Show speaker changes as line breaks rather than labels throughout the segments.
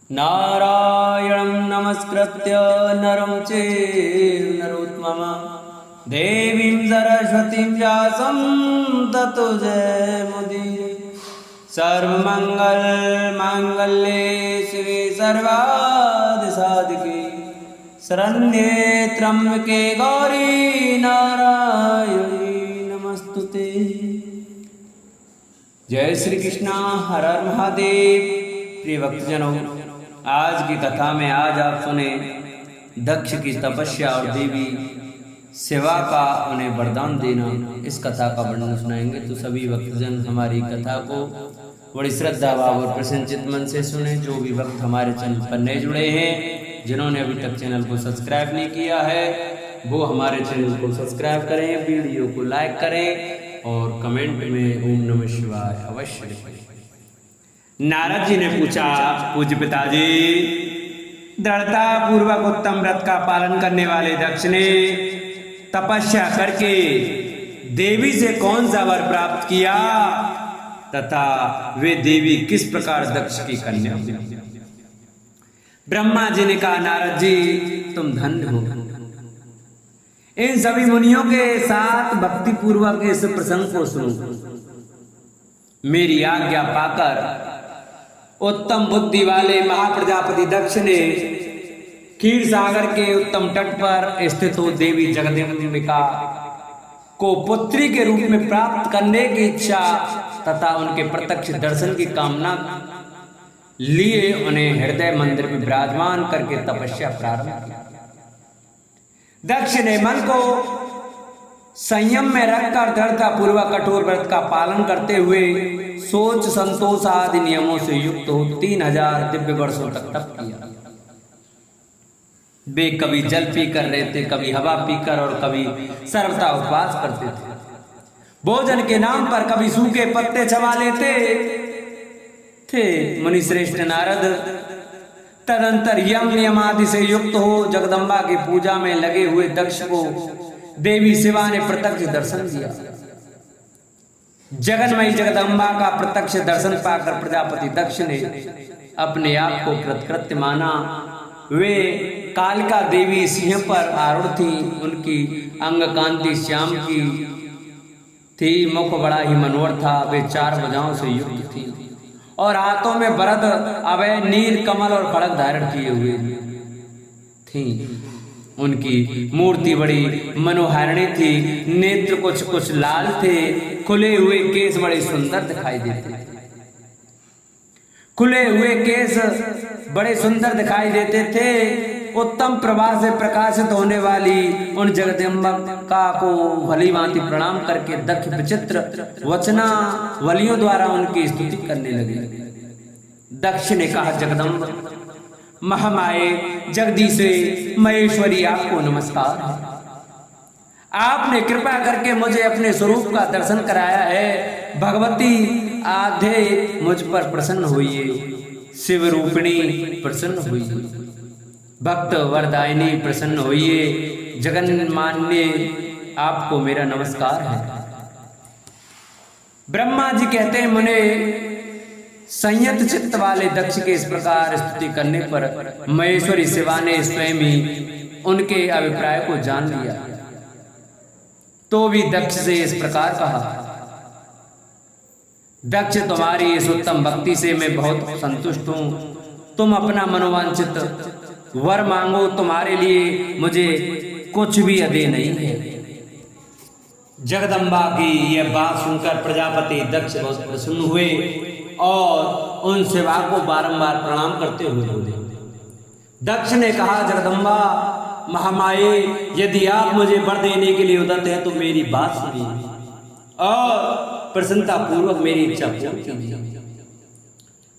नारायणं नमस्कृत्य नरं चैव नरोत्तमं देवीं सरस्वतीं व्यासं ततो जयमुदीरये। सर्वमङ्गलमाङ्गल्ये शिवे सर्वार्थसाधिके शरण्ये त्र्यम्बके गौरी नारायणी नमस्तुते। जय श्री कृष्णा, हर हर महादेव। प्रिय भक्तजनों, आज की कथा में आज आप सुने दक्ष की तपस्या और देवी सेवा का उन्हें वरदान देना, इस कथा का वर्णन सुनाएंगे। तो सभी भक्तजन हमारी कथा को बड़ी श्रद्धा भाव और प्रसन्नचित्त मन से सुने। जो भी भक्त हमारे चैनल पर नए जुड़े हैं, जिन्होंने अभी तक चैनल को सब्सक्राइब नहीं किया है, वो हमारे चैनल को सब्सक्राइब करें, वीडियो को लाइक करें और कमेंट में ओम नमः शिवाय अवश्य लिखें। नारद जी ने पूछा, पूज्य पिताजी, दृढ़ता पूर्वक उत्तम व्रत का पालन करने वाले दक्ष ने तपस्या करके देवी से कौन सा वर प्राप्त किया तथा वे देवी किस प्रकार दक्ष की कन्या हुई? ब्रह्मा जी ने कहा, नारद जी तुम धन्य हो। इन सभी मुनियों के साथ भक्ति पूर्वक इस प्रसंग को सुनो। मेरी आज्ञा पाकर उत्तम बुद्धि वाले महाप्रजापति दक्ष ने क्षीर सागर के उत्तम तट पर स्थित हो देवी जगदम्बिका को पुत्री के रूप में प्राप्त करने की इच्छा तथा उनके प्रत्यक्ष दर्शन की कामना लिए उन्हें हृदय मंदिर में विराजमान करके तपस्या प्रारंभ की। दक्ष ने मन को संयम में रखकर दृढ़ता पूर्वक कठोर व्रत का पालन करते हुए सोच संतोष आदि नियमों से युक्त हो 3000 दिव्य वर्षों तक तप किया। वे कभी जल पीकर रहते, कभी हवा पीकर और कभी सर्वथा उपवास करते थे। भोजन के नाम पर कभी सूखे पत्ते चबा लेते थे। मुनि श्रेष्ठ नारद तदंतर यम नियम आदि से युक्त हो जगदम्बा की पूजा में लगे हुए दक्ष को देवी शिवा ने प्रत्यक्ष दर्शन दिया। जगन्मयी जगदम्बा का प्रत्यक्ष दर्शन पाकर प्रजापति दक्ष ने अपने आप को कृतकृत्य माना। वे कालिका देवी सिंह पर आरूढ़ थी। उनकी अंग कांति श्याम की थी, मुख बड़ा ही मनोहर था। वे 4 भुजाओं से युक्त थी और हाथों में वरद, अभय, नील कमल और खड़ग धारण किए हुए थी। उनकी मूर्ति बड़ी मनोहारिणी थी। नेत्र कुछ कुछ लाल थे। खुले हुए केस बड़े सुंदर दिखाई देते थे। खुले हुए केस बड़े सुंदर दिखाई देते थे। उत्तम प्रभा से प्रकाशित होने वाली उन जगदम्बिका को भली भांति प्रणाम करके दक्ष विचित्र वचना वलियों द्वारा उनकी स्तुति करने लगे। दक्ष ने कहा, जगदम्ब महामाये जगदीशे महेश्वरी, आपको नमस्कार। आपने कृपा करके मुझे अपने स्वरूप का दर्शन कराया है। भगवती आधे मुझ पर प्रसन्न हुई, शिव रूपिणी प्रसन्न हुई, भक्त वरदायिनी प्रसन्न हुई, जगन्मान्य आपको मेरा नमस्कार है। ब्रह्मा जी कहते हैं, मुने संयत चित्त वाले दक्ष के इस प्रकार स्तुति करने पर महेश्वरी शिवा ने स्वयं ही उनके अभिप्राय को जान लिया। तो भी दक्ष से इस प्रकार कहा, दक्ष तुम्हारी इस उत्तम भक्ति से मैं बहुत संतुष्ट हूं। तुम अपना मनोवांछित वर मांगो, तुम्हारे लिए मुझे कुछ भी अदे नहीं है। जगदम्बा की यह बात सुनकर प्रजापति दक्ष बहुत प्रसन्न हुए और उन सेवा को बारंबार प्रणाम करते हुए बोले। दक्ष ने कहा, जगदम्बा महामाये, यदि आप मुझे वर देने के लिए उदत है तो मेरी बात सुनिए और प्रसन्नता पूर्वक मेरी इच्छा पूर्ण कीजिए।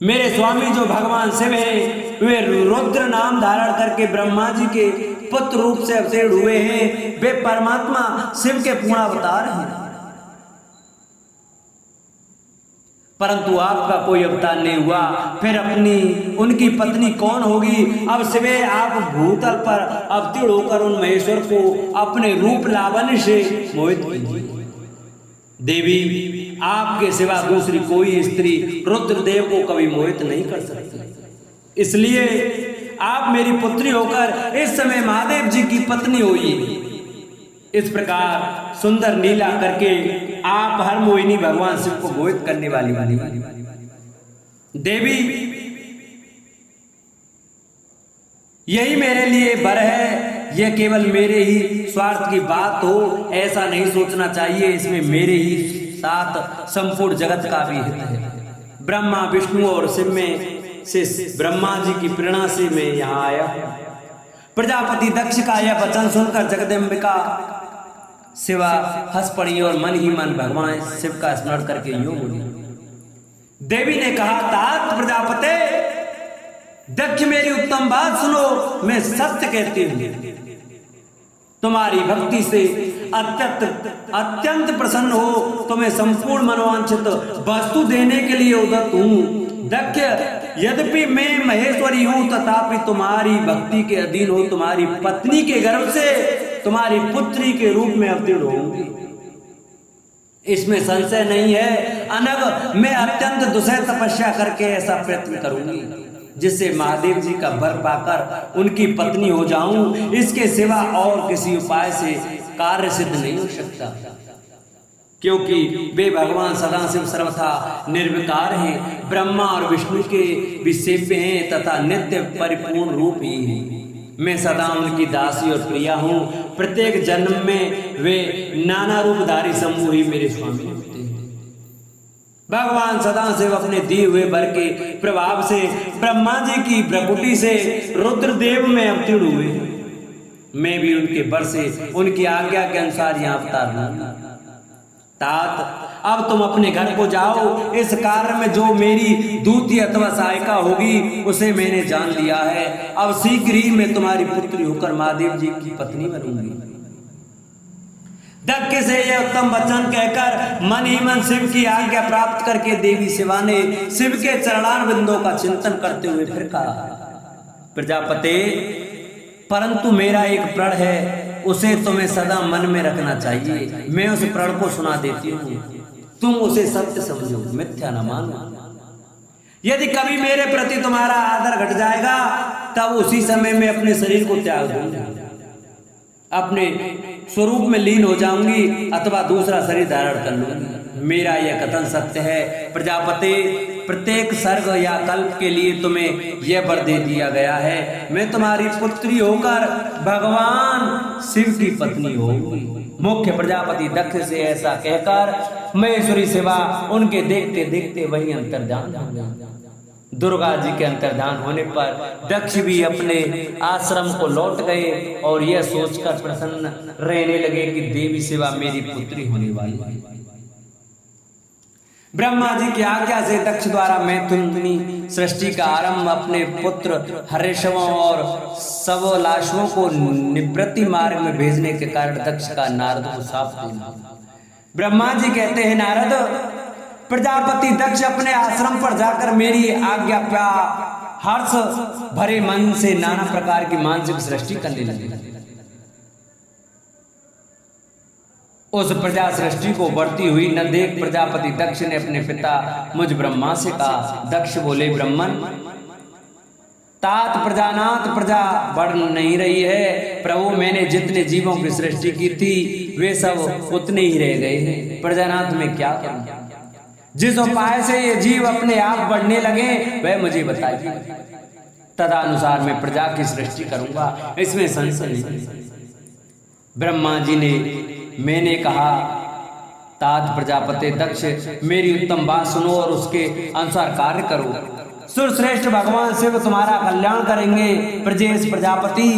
मेरे स्वामी जो भगवान शिव है, वे रुद्र नाम धारण करके ब्रह्मा जी के पुत्र रूप से अवतीर्ण हुए हैं। वे परमात्मा शिव के पूर्ण अवतार हैं, परंतु आपका कोई अवतार नहीं हुआ। फिर उनकी पत्नी कौन होगी? अब शिवे आप भूतल पर अवतीर्ण होकर उन महेश्वर को अपने रूप लावण्य से मोहित कीजिए। देवी, आपके सिवा दूसरी कोई स्त्री रुद्रदेव को कभी मोहित नहीं कर सकती। इसलिए आप मेरी पुत्री होकर इस समय महादेव जी की पत्नी हुई। इस प्रकार सुंदर लीला करके आप हर मोहिनी भगवान शिव को मोहित करने वाली बनी। देवी, यही मेरे लिए वर है। यह केवल मेरे ही स्वार्थ की बात हो ऐसा नहीं सोचना चाहिए, इसमें मेरे ही साथ संपूर्ण जगत का भी हित है। ब्रह्मा, विष्णु और शिव में से ब्रह्मा जी की प्रेरणा से मैं यहाँ आया। प्रजापति दक्ष का यह वचन सुनकर जगदम्बिका शिवा हंस पड़ी और मन ही मन भगवान शिव का स्मरण करके यूं बोली। देवी ने कहा, तात प्रजापते, दक्ष मेरी उत्तम बात सुनो, मैं सत्य कहती हूँ। तुम्हारी भक्ति से अत्यंत प्रसन्न हो, तुम्हें संपूर्ण मनोवांछित वस्तु देने के लिए उद्यत हूँ। दक्ष, यद्यपि मैं महेश्वरी हूँ तथापि तुम्हारी भक्ति के अधीन हो तुम्हारी पत्नी के गर्भ से तुम्हारी पुत्री के रूप में अवतीर्ण होंगी, इसमें संशय नहीं है। अनग मैं अत्यंत दुसह तपस्या करके ऐसा प्रयत्न करूंगी जिससे महादेव जी का वर पाकर उनकी पत्नी हो जाऊं। इसके सिवा और किसी उपाय से कार्य सिद्ध नहीं हो सकता, क्योंकि वे भगवान सदाशिव सर्वथा निर्विकार हैं, ब्रह्मा और विष्णु के भी सेव्य हैं तथा नित्य परिपूर्ण रूप ही हैं। मैं सदा उनकी दासी और प्रिया हूँ। प्रत्येक जन्म में वे नाना रूपधारी समूह ही मेरे स्वामी होते हैं। भगवान सदाशिव अपने दिए हुए वर के प्रभाव से ब्रह्मा जी की भ्रकुटी से रुद्रदेव में अवतीर्ण हुए। मैं भी उनके वर से उनकी आज्ञा के अनुसार यहाँ अवतार लूंगा। तात, अब तुम अपने घर को जाओ। इस कार्य में जो मेरी दूती अथवा सहायिका होगी उसे मैंने जान लिया है। अब शीघ्र ही मैं तुम्हारी पुत्री होकर महादेव जी की पत्नी बनूंगी। दक्ष से यह उत्तम वचन कहकर मन ही मन शिव की आज्ञा प्राप्त करके देवी शिवा ने शिव के चरणार बिंदों का चिंतन करते हुए फिर कहा, प्रजापते, परंतु मेरा एक प्रण है, उसे तुम्हें सदा मन में रखना चाहिए। मैं उस प्रण को सुना देती हूँ, तुम उसे सत्य समझो, मिथ्या न मानो। यदि कभी मेरे प्रति तुम्हारा आदर घट जाएगा तब उसी समय मैं अपने शरीर को त्याग दूंगा, अपने स्वरूप में लीन हो जाऊंगी अथवा दूसरा शरीर धारण कर लूंगी। मेरा यह कथन सत्य है प्रजापति। प्रत्येक सर्ग या कल्प के लिए तुम्हें यह वर दे दिया गया है। मैं तुम्हारी पुत्री होकर भगवान शिव की पत्नी होगी। मुख्य प्रजापति दक्ष से ऐसा कहकर महेश्वरी शिवा उनके देखते देखते वही अंतर्धान हो गए। दुर्गा जी के अंतर्धान होने पर दक्ष भी अपने आश्रम को लौट गए और यह सोचकर प्रसन्न रहने लगे कि देवी शिवा मेरी पुत्री होने वाली है। ब्रह्मा जी की आज्ञा से दक्ष द्वारा मैथुनी सृष्टि का आरंभ अपने पुत्र हर्षवों और सबलाशवों को निवृत्ति मार्ग में भेजने के कारण दक्ष का नारद को शाप देना। ब्रह्मा जी कहते हैं, नारद, प्रजापति दक्ष अपने आश्रम पर जाकर मेरी आज्ञा का हर्ष भरे मन से नाना प्रकार की मानसिक सृष्टि करने लगे। उस प्रजा सृष्टि को बढ़ती हुई न देख प्रजापति दक्ष ने अपने पिता मुझ ब्रह्मा से कहा। दक्ष बोले, ब्रह्मन, तात प्रजानाथ प्रजा बढ़ नहीं रही है। प्रभु, मैंने जितने जीवों की सृष्टि की थी वे सब उतने ही रह गए हैं। प्रजानाथ में क्या करूं? जिस उपाय से ये जीव अपने आप बढ़ने लगे वह मुझे बताइए, तदनुसार मैं प्रजा की सृष्टि करूंगा, इसमें संशय नहीं। ब्रह्मा जी ने मैंने कहा, तात प्रजापति दक्ष, मेरी उत्तम बात सुनो और उसके अनुसार कार्य करो। सुरश्रेष्ठ भगवान शिव तुम्हारा कल्याण करेंगे। प्रजेश प्रजापति,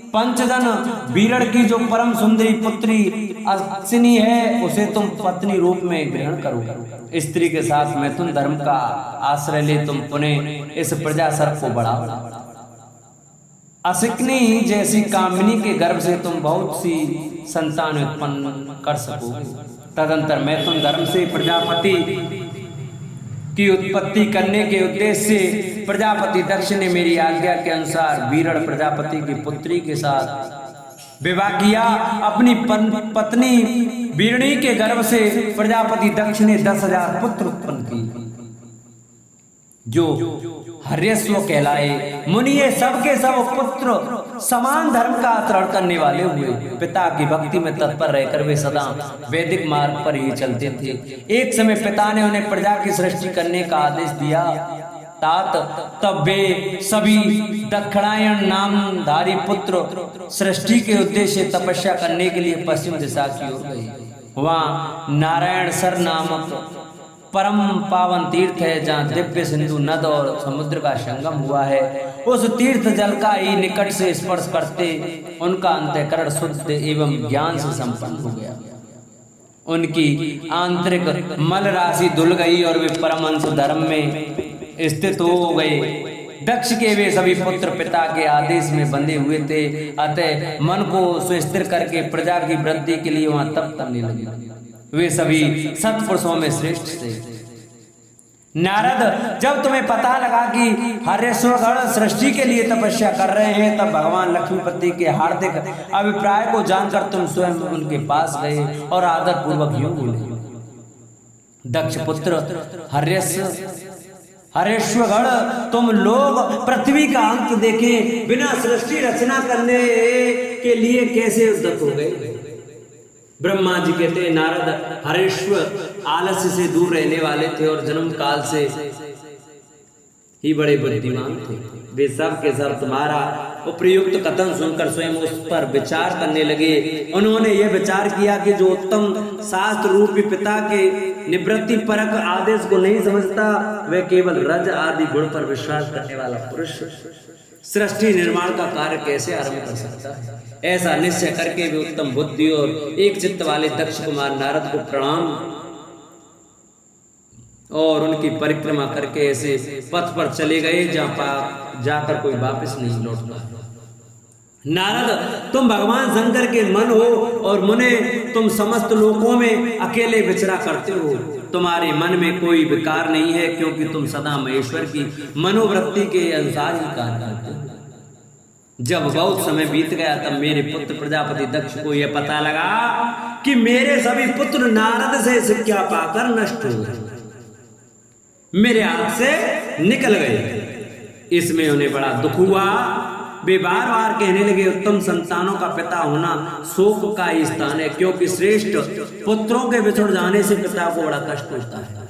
पंचजन बीरड़ की जो परम सुंदरी पुत्री अश्विनी है उसे तुम पत्नी रूप में ग्रहण करो। स्त्री के साथ मैथुन धर्म का आश्रय ले तुम पुनः इस प्रजा सर्प को बढ़ाओ। अश्विनी जैसी कामिनी के गर्भ से तुम बहुत सी संतान उत्पन्न कर सकोगे। तदंतर मैथुन धर्म से प्रजापति की उत्पत्ति करने के उद्देश्य से प्रजापति दक्ष ने मेरी आज्ञा के अनुसार बीरड़ प्रजापति की पुत्री के साथ विवाह किया। अपनी पत्नी बीरणी के गर्भ से प्रजापति दक्ष ने 10,000 पुत्र उत्पन्न किए, जो हर्यश्व कहलाए। मुनि ये सबके सब पुत्र समान धर्म का आचरण करने वाले हुए। पिता की भक्ति में तत्पर रहकर वे सदा वैदिक मार्ग पर ही चलते थे। एक समय पिता ने उन्हें प्रजा की सृष्टि करने का आदेश दिया। तात तब वे सभी दक्षिणायन नामधारी पुत्र सृष्टि के उद्देश्य तपस्या करने के लिए पश्चिम दिशा की ओर गए। वहाँ नारायण सर नामक परम पावन तीर्थ है, जहाँ दिव्य सिंधु नद और समुद्र का संगम हुआ है। उस तीर्थ जल का ही निकट से स्पर्श करते उनका अंतःकरण शुद्ध एवं ज्ञान से संपन्न हो गया। उनकी आंतरिक मल राशि धुल गई और वे परमहंस धर्म में स्थित हो गए। दक्ष के वे सभी पुत्र पिता के आदेश में बंधे हुए थे, अतः मन को सुस्थिर करके प्रजा की वृद्धि के लिए वहां तप करने लगे। वे सभी सत्पुरुषों में श्रेष्ठ थे। नारद, जब तुम्हें पता लगा कि हर्यश्वगण सृष्टि के लिए तपस्या कर रहे हैं, तब भगवान लक्ष्मीपति के हार्दिक अभिप्राय को जानकर तुम स्वयं उनके पास गए और आदर पूर्वक यूं बोले, दक्ष पुत्र हर्यश्वगण, तुम लोग पृथ्वी का अंत देखे बिना सृष्टि रचना करने के लिए कैसे उद्यत हो गए? ब्रह्मा जी कहते हैं, नारद हर्यश्व आलस्य से दूर रहने वाले थे और जन्म काल से ही बड़े बुद्धिमान थे। वे सब के सब तुम्हारा उपयुक्त कथन सुनकर स्वयं उस पर विचार करने लगे। उन्होंने यह विचार किया कि जो उत्तम शास्त्र रूपी पिता के निवृत्ति परक आदेश को नहीं समझता, वह केवल रज आदि गुण पर विश्वास करने वाला पुरुष सृष्टि निर्माण का कार्य कैसे आरंभ कर सकता है। ऐसा निश्चय करके वे उत्तम बुद्धि और एक चित्त वाले दक्ष कुमार नारद को प्रणाम और उनकी परिक्रमा करके ऐसे पथ पर चले गए जहां जाकर कोई वापस नहीं लौटता। नारद, तुम भगवान शंकर के मन हो और मुने तुम समस्त लोकों में अकेले विचरा करते हो। तुम्हारे मन में कोई विकार नहीं है, क्योंकि तुम सदा महेश्वर की मनोवृत्ति के अनुसार ही कार्य करते हो। जब बहुत समय बीत गया, तब मेरे पुत्र प्रजापति दक्ष को यह पता लगा कि मेरे सभी पुत्र नारद से शिक्षा पाकर नष्ट हो गए, मेरे हाथ से निकल गए। इसमें उन्हें बड़ा दुख हुआ। वे बार बार कहने लगे, उत्तम संतानों का पिता होना शोक का ही स्थान है, क्योंकि श्रेष्ठ पुत्रों के बिछुड़ जाने से पिता को बड़ा कष्ट होता है।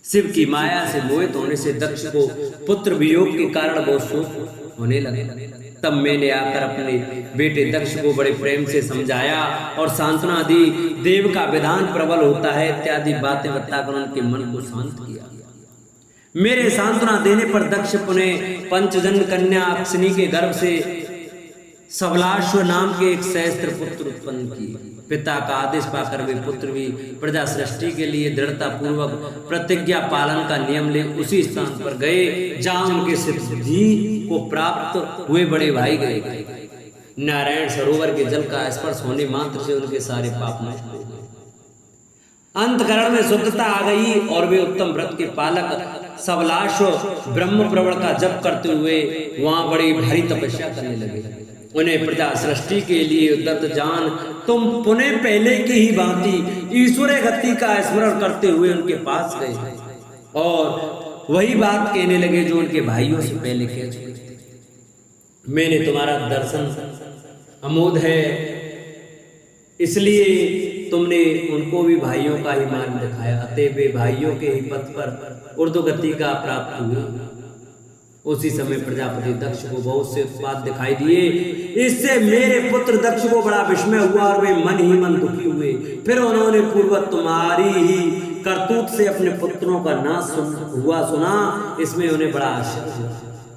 शिव की माया से मोहित होने से दक्ष को पुत्र वियोग के कारण बहुत शोक होने लगे। तब मैंने आकर अपने बेटे दक्ष को बड़े प्रेम से समझाया और सांत्वना दी। देव का विधान प्रबल होता है इत्यादि बातें बताकर उनके मन को शांत किया। मेरे सांत्वना देने पर दक्ष पुनः पंचजन कन्या अक्षिणी के गर्भ से सबलाश्व नाम के एक सहस्त्र पुत्र उत्पन्न किए। पिता का आदेश पाकर वे पुत्र भी प्रजा सृष्टि के लिए दृढ़ता पूर्वक प्रतिज्ञा पालन का नियम ले उसी स्थान पर गए जहां उनके सिद्धि को प्राप्त हुए बड़े भाई गए। नारायण सरोवर के जल का स्पर्श होने मात्र से उनके सारे पाप नष्ट हो गए, अंतकरण में शुद्धता आ गई और वे उत्तम व्रत के पालक सबलाश्व ब्रह्म प्रवण का जप करते हुए वहां बड़ी भारी तपस्या करने लगे। उन्हें प्रजा सृष्टि के लिए उद्यत जान तुम पुनः पहले की ही भांति ईश्वर गति का स्मरण करते हुए उनके पास गए और वही बात कहने लगे जो उनके भाइयों से पहले कह चुके थे। मैंने तुम्हारा दर्शन अमोघ है, इसलिए तुमने उनको भी भाइयों का ही मार्ग दिखाया, अतः वे भाइयों के ही पथ पर ऊर्ध्वगति का प्राप्त हुए। उसी समय प्रजापति दक्ष को बहुत से उत्पाद दिखाई दिए। इससे मेरे पुत्र दक्ष को बड़ा विस्मय हुआ और वे मन ही मन दुखी हुए। फिर उन्होंने पूर्वत तुम्हारी ही करतूत से अपने पुत्रों का नाश हुआ सुना। इसमें उन्हें बड़ा आश्चर्य हुआ।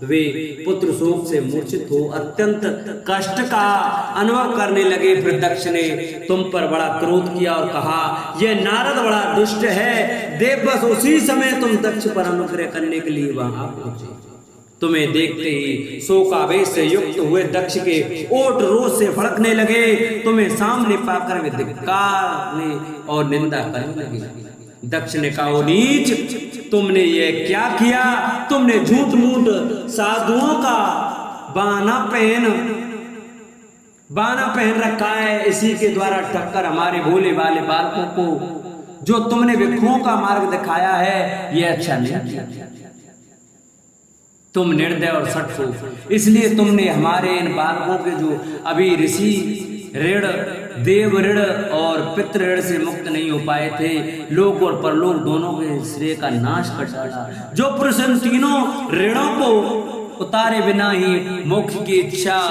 वे पुत्र शोक से मूर्छित हो अत्यंत कष्ट का अनुभव करने लगे। फिर दक्ष ने तुम पर बड़ा क्रोध किया और कहा, यह नारद बड़ा दुष्ट है। देव बस उसी समय तुम दक्ष पर अनुग्रह करने के लिए वहां पहुंचे। तुम्हें देखते ही शोकावेश से युक्त हुए दक्ष के ओठ रोष से फड़कने लगे। तुम्हें सामने पाकर वे धिक्कारने और निंदा करने लगे। दक्ष ने कहा, नीच, तुमने ये क्या किया? तुमने झूठ मूठ साधुओं का बाना पहन रखा है। इसी के द्वारा ठक्कर हमारे भोले वाले बालकों को जो तुमने भिक्षुओं का मार्ग दिखाया है, ये अच्छा नहीं किया। तुम निर्दय और सठ हो, इसलिए तुमने हमारे इन बालकों के जो अभी ऋषि ऋण, देव ऋण और पितृ ऋण से मुक्त नहीं हो पाए थे, लोक और परलोक दोनों के श्रेय का नाश कर डाला। जो पुरुष इन तीनों ऋणों को उतारे बिना ही मोक्ष की इच्छा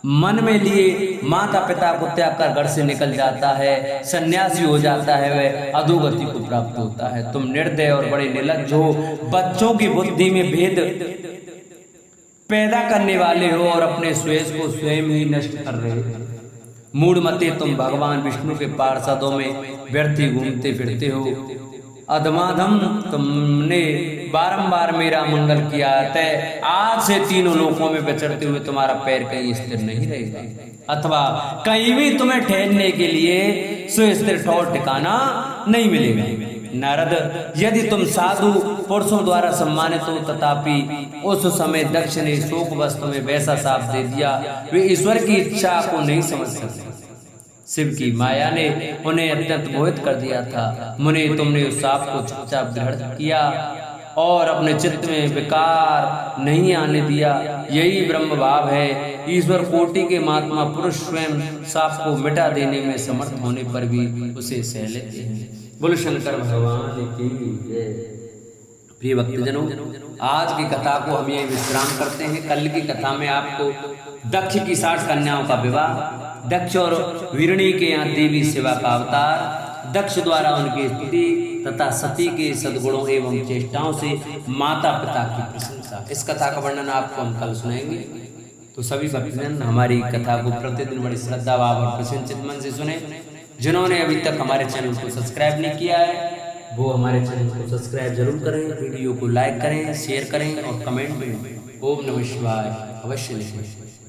मन में लिए माता पिता को त्याग कर घर से निकल जाता है, सन्यासी हो जाता है, वह अधोगति को प्राप्त होता है। तुम निर्दय और बड़े निर्लज्ज हो, बच्चों की बुद्धि में भेद पैदा करने वाले हो और अपने स्वेश को स्वयं ही नष्ट कर रहे हो। मूढ़मते, तुम भगवान विष्णु के पार्षदों में व्यर्थी घूमते फिरते हो। अधमाधम, तुमने बारंबार मेरा मंगल किया, तय आज से तीनों लोकों में विचरते हुए तुम्हारा पैर कहीं स्थिर नहीं रहेगा, अथवा कहीं भी तुम्हें ठहरने के लिए सुस्थिर ठौर ठिकाना नहीं मिलेगा। नारद, यदि तुम साधु पुरुषों द्वारा सम्मानित हो, तथापि उस समय दक्ष ने शोक वस्तु में वैसा साप दे दिया, वे ईश्वर की इच्छा को नहीं समझ सकते। शिव की माया ने उन्हें अत्यंत मोहित कर दिया था। मुने, तुमने उस साप को चुपचाप ग्रहण किया और अपने चित्त में विकार नहीं आने दिया। यही ब्रह्म भाव है। ईश्वर कोटि के महात्मा पुरुष स्वयं साप को मिटा देने में समर्थ होने पर भी उसे सह लेते हैं। बोलो शंकर भगवान की जय। प्रिय भक्तजनों, आज की कथा को हम ये विश्राम करते हैं। कल की कथा में आपको दक्ष की 60 कन्याओं का विवाह, दक्ष और वीरणी के यहाँ देवी शिवा का अवतार, दक्ष द्वारा उनकी स्तुति तथा सती के सद्गुणों एवं चेष्टाओं से माता पिता की प्रशंसा, इस कथा का वर्णन आपको हम कल सुनाएंगे। तो सभी भक्तजन हमारी कथा को प्रतिदिन बड़ी श्रद्धा भाव और प्रसन्नचित मन से सुने। जिन्होंने अभी तक हमारे चैनल को सब्सक्राइब नहीं किया है, वो हमारे चैनल को सब्सक्राइब जरूर करें, वीडियो को लाइक करें, शेयर करें और कमेंट में ओम नमः शिवाय अवश्य लिखें।